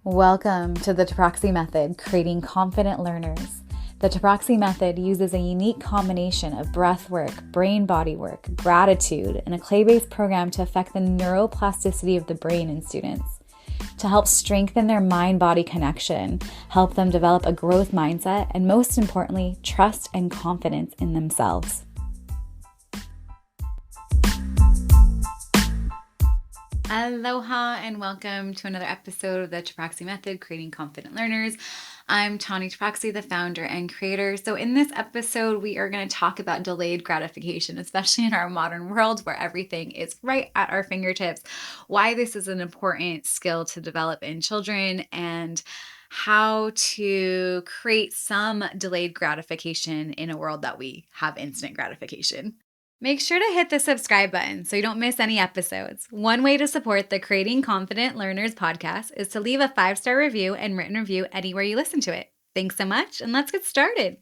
Welcome to the Taproxy Method, creating confident learners. The Taproxy Method uses a unique combination of breath work, brain-body work, gratitude, and a clay-based program to affect the neuroplasticity of the brain in students, to help strengthen their mind-body connection, help them develop a growth mindset, and most importantly, trust and confidence in themselves. Aloha and welcome to another episode of the Taproxy Method, Creating Confident Learners. I'm Tani Taproxy, the founder and creator. So in this episode, we are going to talk about delayed gratification, especially in our modern world where everything is right at our fingertips, why this is an important skill to develop in children, and how to create some delayed gratification in a world that we have instant gratification. Make sure to hit the subscribe button so you don't miss any episodes. One way to support the Creating Confident Learners podcast is to leave a 5-star review and written review anywhere you listen to it. Thanks so much, and let's get started.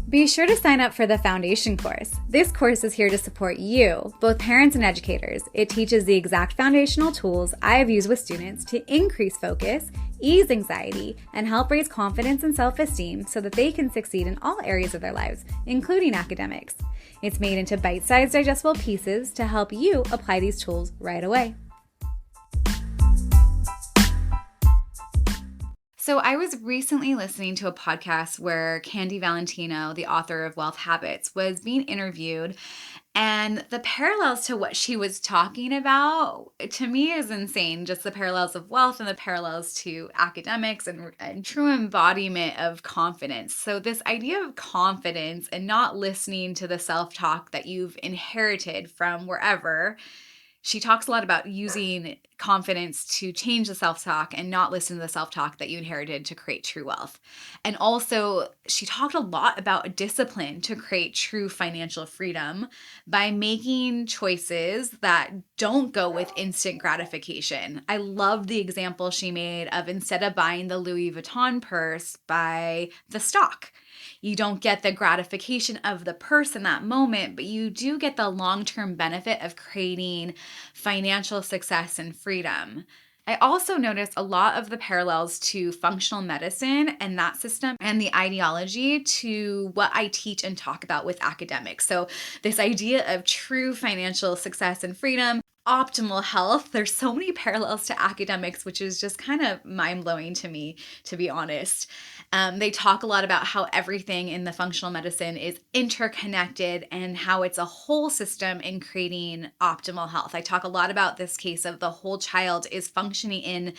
Be sure to sign up for the Foundation course. This course is here to support you, both parents and educators. It teaches the exact foundational tools I have used with students to increase focus, ease anxiety, and help raise confidence and self-esteem so that they can succeed in all areas of their lives, including academics. It's made into bite-sized digestible pieces to help you apply these tools right away. So I was recently listening to a podcast where Valentino, the author of Wealth Habits, was being interviewed, and the parallels to what she was talking about, to me, is insane. Just the parallels of wealth and the parallels to academics and true embodiment of confidence. So this idea of confidence and not listening to the self-talk that you've inherited from wherever. She talks a lot about using confidence to change the self-talk and not listen to the self-talk that you inherited to create true wealth. And also, she talked a lot about discipline to create true financial freedom by making choices that don't go with instant gratification. I love the example she made of instead of buying the Louis Vuitton purse, buy the stock. You don't get the gratification of the purse in that moment, but you do get the long-term benefit of creating financial success and freedom. I also noticed a lot of the parallels to functional medicine and that system and the ideology to what I teach and talk about with academics. So this idea of true financial success and freedom, optimal health, there's so many parallels to academics, which is just kind of mind-blowing to me, to be honest. They talk a lot about how everything in the functional medicine is interconnected and how it's a whole system in creating optimal health. I talk a lot about this case of the whole child is functioning in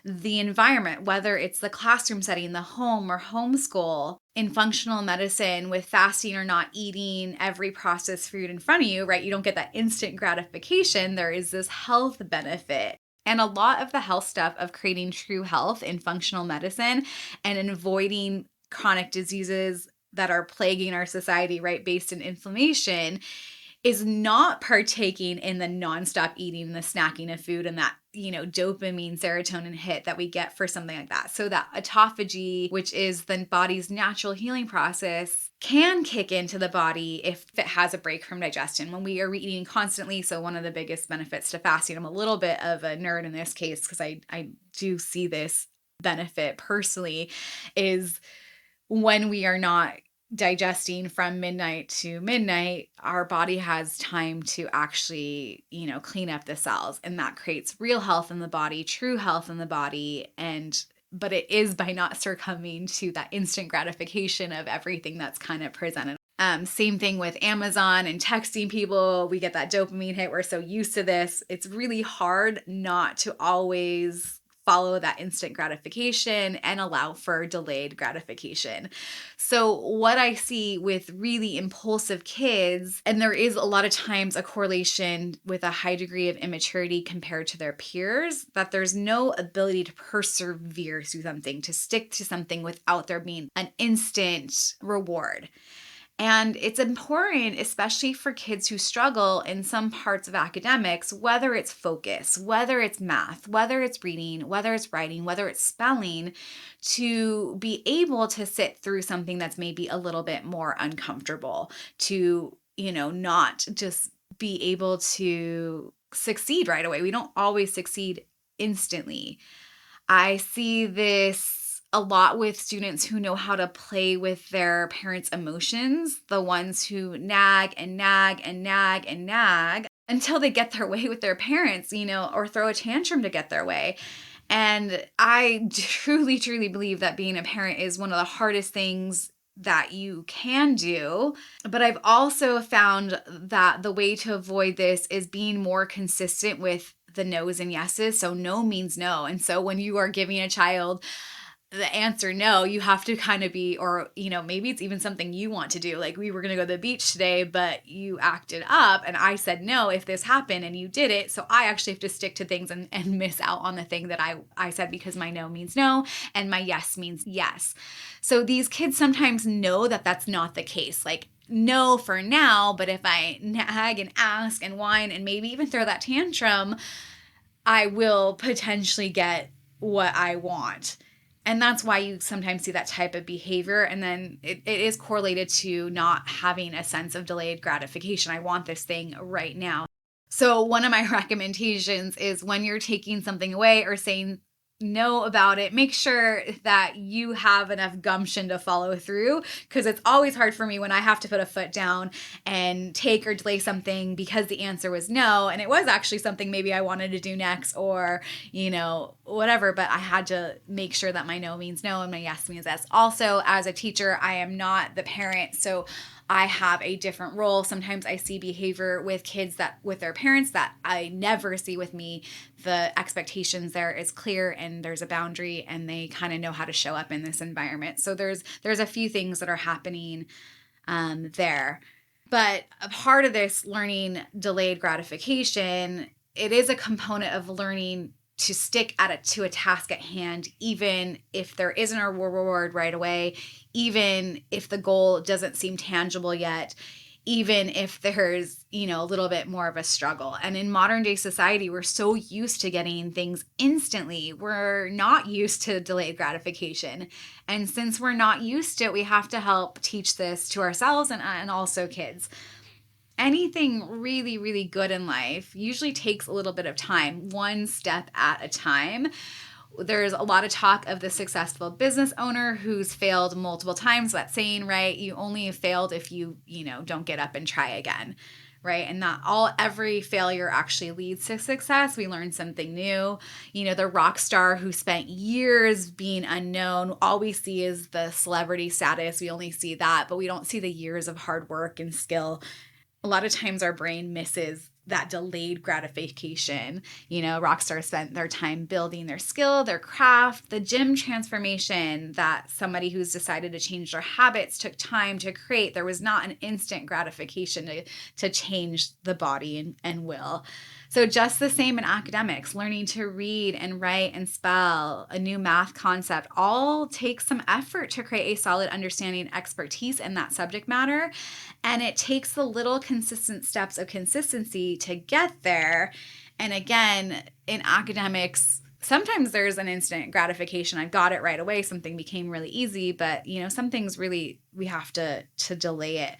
the environment, whether it's the classroom setting, the home, or homeschool. In functional medicine, with fasting or not eating every processed food in front of you, right? You don't get that instant gratification. There is this health benefit. And a lot of the health stuff of creating true health in functional medicine and avoiding chronic diseases that are plaguing our society, right, based in inflammation, is not partaking in the nonstop eating, the snacking of food, and that, dopamine, serotonin hit that we get for something like that. So that autophagy, which is the body's natural healing process, can kick into the body if it has a break from digestion when we are eating constantly. So one of the biggest benefits to fasting, I'm a little bit of a nerd in this case because I do see this benefit personally, is when we are not digesting from midnight to midnight, our body has time to actually, clean up the cells, and that creates real health in the body, true health in the body. But it is by not succumbing to that instant gratification of everything that's kind of presented. Same thing with Amazon and texting people. We get that dopamine hit. We're so used to this. It's really hard not to always follow that instant gratification and allow for delayed gratification. So what I see with really impulsive kids, and there is a lot of times a correlation with a high degree of immaturity compared to their peers, that there's no ability to persevere through something, to stick to something without there being an instant reward. And it's important, especially for kids who struggle in some parts of academics, whether it's focus, whether it's math, whether it's reading, whether it's writing, whether it's spelling, to be able to sit through something that's maybe a little bit more uncomfortable, to, not just be able to succeed right away. We don't always succeed instantly. I see this a lot with students who know how to play with their parents' emotions, the ones who nag and nag and nag and nag until they get their way with their parents, or throw a tantrum to get their way. And I truly, truly believe that being a parent is one of the hardest things that you can do. But I've also found that the way to avoid this is being more consistent with the no's and yeses. So no means no. And so when you are giving a child the answer no, you have to kind of be, or, maybe it's even something you want to do. Like, we were going to go to the beach today, but you acted up and I said no if this happened and you did it. So I actually have to stick to things and miss out on the thing that I said, because my no means no and my yes means yes. So these kids sometimes know that that's not the case. Like, no for now, but if I nag and ask and whine and maybe even throw that tantrum, I will potentially get what I want. And that's why you sometimes see that type of behavior. And then it is correlated to not having a sense of delayed gratification. I want this thing right now. So one of my recommendations is when you're taking something away or saying no about it, make sure that you have enough gumption to follow through, because it's always hard for me when I have to put a foot down and take or delay something because the answer was no, and it was actually something maybe I wanted to do next, or whatever, but I had to make sure that my no means no and my yes means yes. Also, as a teacher, I am not the parent, so I have a different role. Sometimes I see behavior with kids that with their parents that I never see with me. The expectations there is clear and there's a boundary, and they kind of know how to show up in this environment. So there's a few things that are happening there. But a part of this learning delayed gratification, it is a component of learning to stick to a task at hand, even if there isn't a reward right away, even if the goal doesn't seem tangible yet, even if there's, a little bit more of a struggle. And in modern day society, we're so used to getting things instantly. We're not used to delayed gratification. And since we're not used to it, we have to help teach this to ourselves and also kids. Anything really, really good in life usually takes a little bit of time, one step at a time. There's a lot of talk of the successful business owner who's failed multiple times. That saying, right? You only failed if you don't get up and try again, right? And every failure actually leads to success. We learn something new. The rock star who spent years being unknown, all we see is the celebrity status. We only see that, but we don't see the years of hard work and skill. A lot of times our brain misses that delayed gratification. Rock stars spent their time building their skill, their craft. The gym transformation that somebody who's decided to change their habits took time to create. There was not an instant gratification to change the body and will. So just the same in academics, learning to read and write and spell, a new math concept, all takes some effort to create a solid understanding and expertise in that subject matter. And it takes the little consistent steps of consistency to get there. And again, in academics, sometimes there's an instant gratification. I got it right away. Something became really easy, but some things really, we have to delay it.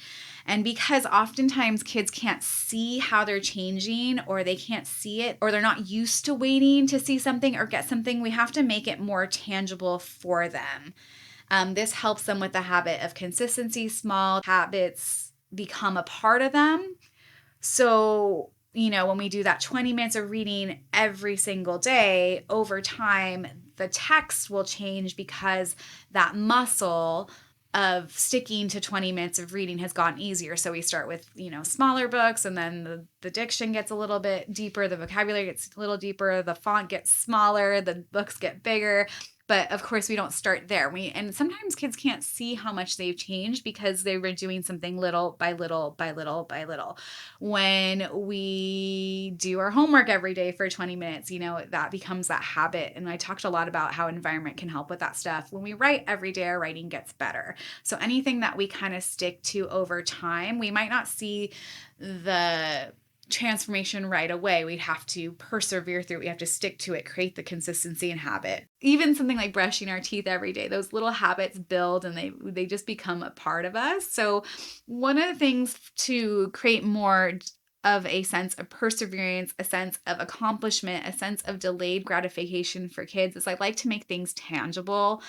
And because oftentimes kids can't see how they're changing, or they can't see it, or they're not used to waiting to see something or get something, we have to make it more tangible for them. This helps them with the habit of consistency. Small habits become a part of them. So, when we do that 20 minutes of reading every single day, over time, the text will change because that muscle of sticking to 20 minutes of reading has gotten easier. So we start with, smaller books, and then the diction gets a little bit deeper, the vocabulary gets a little deeper, the font gets smaller, the books get bigger. But of course, we don't start there. And sometimes kids can't see how much they've changed because they were doing something little by little by little by little. When we do our homework every day for 20 minutes, that becomes that habit. And I talked a lot about how environment can help with that stuff. When we write every day, our writing gets better. So anything that we kind of stick to over time, we might not see the transformation right away. We'd have to persevere through it. We have to stick to it, create the consistency and habit. Even something like brushing our teeth every day, those little habits build and they just become a part of us. So one of the things to create more of a sense of perseverance, a sense of accomplishment, a sense of delayed gratification for kids is I like to make things tangible.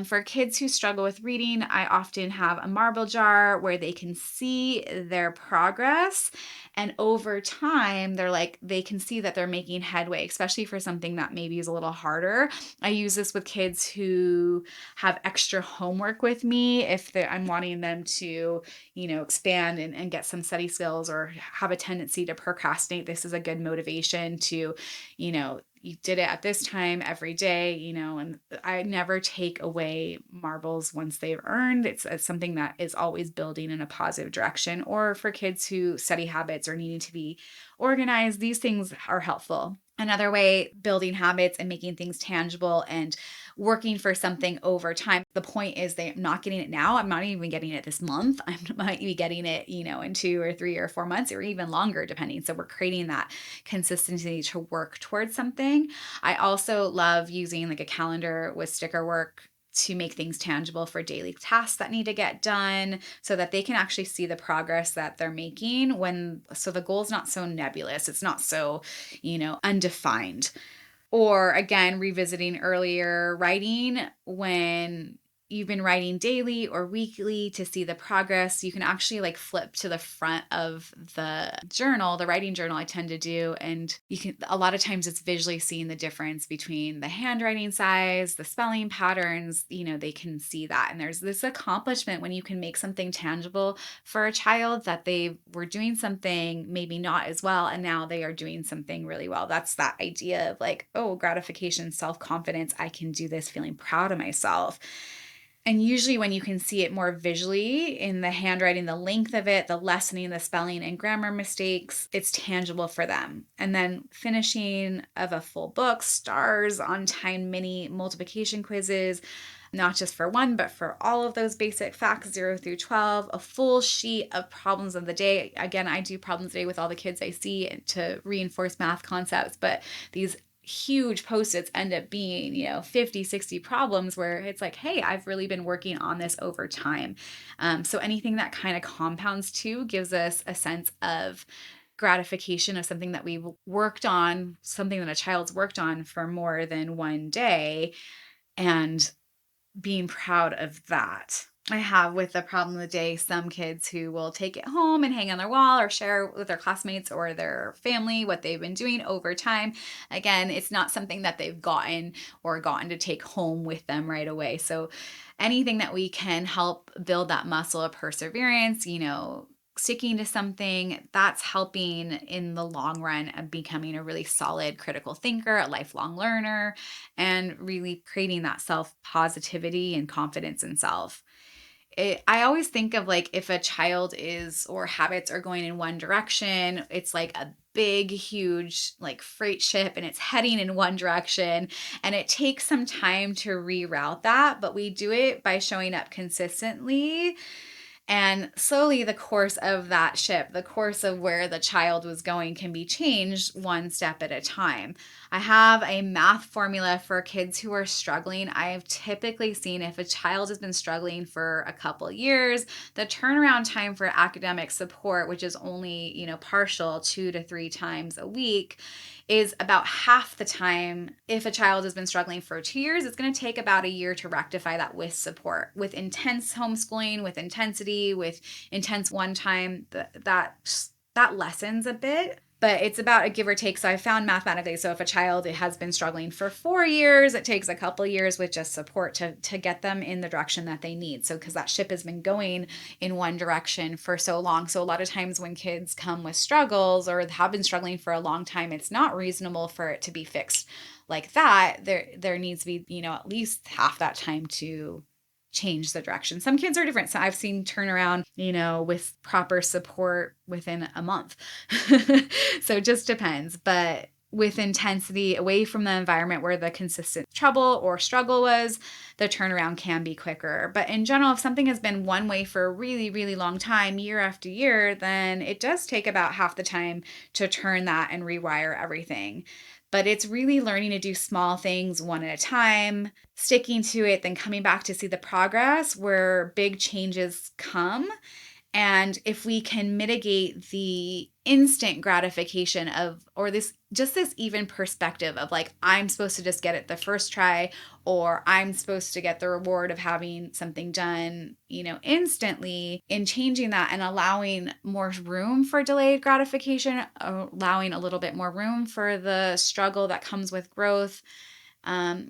For kids who struggle with reading, I often have a marble jar where they can see their progress. And over time, they can see that they're making headway, especially for something that maybe is a little harder. I use this with kids who have extra homework with me if I'm wanting them to, expand and get some study skills or have a tendency to procrastinate. This is a good motivation to, you did it at this time every day, and I never take away marbles once they've earned. It's something that is always building in a positive direction. Or for kids who study habits or needing to be organized, these things are helpful. Another way, building habits and making things tangible and working for something over time. The point is they're not getting it now. I'm not even getting it this month. I might be getting it, in 2 or 3 or 4 months or even longer, depending. So we're creating that consistency to work towards something. I also love using like a calendar with sticker work to make things tangible for daily tasks that need to get done so that they can actually see the progress that they're making so the goal is not so nebulous. It's not so, undefined. Or again, revisiting earlier writing when you've been writing daily or weekly to see the progress, you can actually like flip to the front of the journal, the writing journal I tend to do. And a lot of times it's visually seeing the difference between the handwriting size, the spelling patterns, they can see that. And there's this accomplishment when you can make something tangible for a child that they were doing something maybe not as well. And now they are doing something really well. That's that idea of like, oh, gratification, self-confidence. I can do this, feeling proud of myself. And usually when you can see it more visually in the handwriting, the length of it, the lessening, the spelling and grammar mistakes, it's tangible for them. And then finishing of a full book, stars, on-time mini multiplication quizzes, not just for one, but for all of those basic facts, 0 through 12, a full sheet of problems of the day. Again, I do problems a day with all the kids I see to reinforce math concepts, but these huge post-its end up being 50, 60 problems where it's like, hey, I've really been working on this over time. So anything that kind of compounds too gives us a sense of gratification of something that we've worked on, something that a child's worked on for more than one day, and being proud of that. I have with the problem of the day some kids who will take it home and hang on their wall or share with their classmates or their family what they've been doing over time. Again, it's not something that they've gotten to take home with them right away. So anything that we can help build that muscle of perseverance, sticking to something, that's helping in the long run of becoming a really solid critical thinker, a lifelong learner, and really creating that self-positivity and confidence in self. I always think of like if a child or habits are going in one direction, it's like a big, huge like freight ship and it's heading in one direction. And it takes some time to reroute that, but we do it by showing up consistently. And slowly the course of that ship, the course of where the child was going can be changed one step at a time. I have a math formula for kids who are struggling. I have typically seen if a child has been struggling for a couple years, the turnaround time for academic support, which is only, partial 2 to 3 times a week, is about half the time. If a child has been struggling for 2 years, it's going to take about a year to rectify that with support. With intense homeschooling, with intensity, with intense one time, that lessens a bit. But it's about a give or take. So I found mathematically, so if a child has been struggling for 4 years, it takes a couple years with just support to get them in the direction that they need. So because that ship has been going in one direction for so long. So a lot of times when kids come with struggles or have been struggling for a long time, it's not reasonable for it to be fixed like that. There needs to be, at least half that time to change the direction. Some kids are different. So I've seen turnaround, with proper support within a month. So it just depends. But with intensity, away from the environment where the consistent trouble or struggle was, the turnaround can be quicker. But in general, if something has been one way for a really, really long time, year after year, then it does take about half the time to turn that and rewire everything. But it's really learning to do small things one at a time, sticking to it, then coming back to see the progress where big changes come. And if we can mitigate the instant gratification or this even perspective of like, I'm supposed to just get it the first try, or I'm supposed to get the reward of having something done, instantly, in changing that and allowing more room for delayed gratification, allowing a little bit more room for the struggle that comes with growth,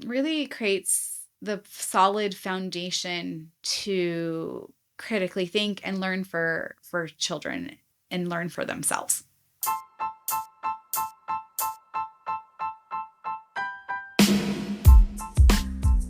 really creates the solid foundation to critically think and learn for children and learn for themselves.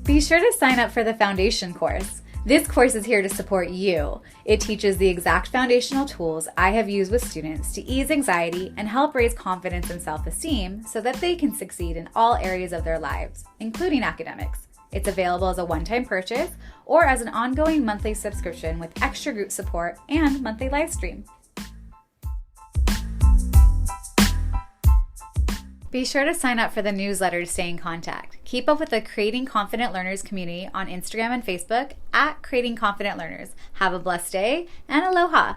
Be sure to sign up for the Foundation course. This course is here to support you. It teaches the exact foundational tools I have used with students to ease anxiety and help raise confidence and self-esteem so that they can succeed in all areas of their lives, including academics. It's available as a one-time purchase or as an ongoing monthly subscription with extra group support and monthly live stream. Be sure to sign up for the newsletter to stay in contact. Keep up with the Creating Confident Learners community on Instagram and Facebook at Creating Confident Learners. Have a blessed day and aloha!